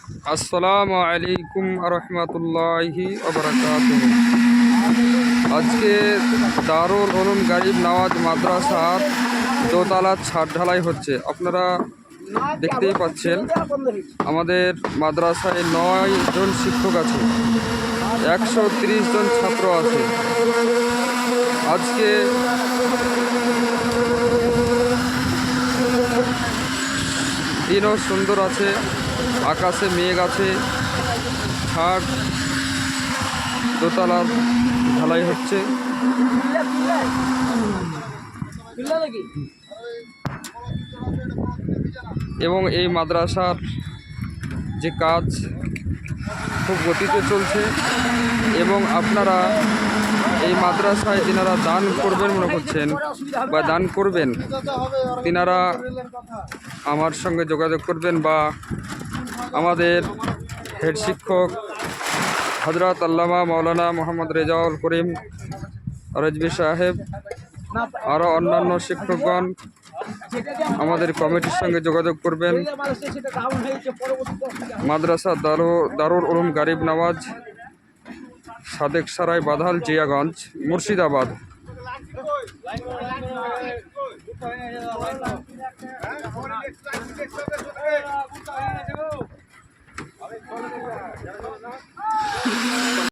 আসসালামু আলাইকুম রহমতুল্লাহি ওবরাকাতুহু। আজকে দারুল উলুম গারিব নওয়াজ মাদ্রাসার দোতলা ছাদ ঢালাই হচ্ছে। আপনারা দেখতেই পাচ্ছেন আমাদের মাদ্রাসায় 9 জন শিক্ষক আছে, 130 জন ছাত্র আছে। আজকে দিনও সুন্দর আছে, আকাশে মেঘ আছে, ছাদ দোতলার ঢালাই হচ্ছে। এবং এই মাদ্রাসার যে কাজ খুব গতিতে চলছে এবং আপনারা এই মাদ্রাসায় যিনারা দান করবেন মনে করছেন বা দান করবেন, তিনারা আমার সঙ্গে যোগাযোগ করবেন বা আমাদের হেড শিক্ষক হজরত আল্লামা মাওলানা মোহাম্মদ রেজাউল করিম রেজভী সাহেব, আরও অন্যান্য শিক্ষকগণ আমাদের কমিটির সঙ্গে যোগাযোগ করবেন। মাদ্রাসা দারুল উলুম গারিব নওয়াজ, সাদেক সারাই, বাধাল, জিয়াগঞ্জ, মুর্শিদাবাদ।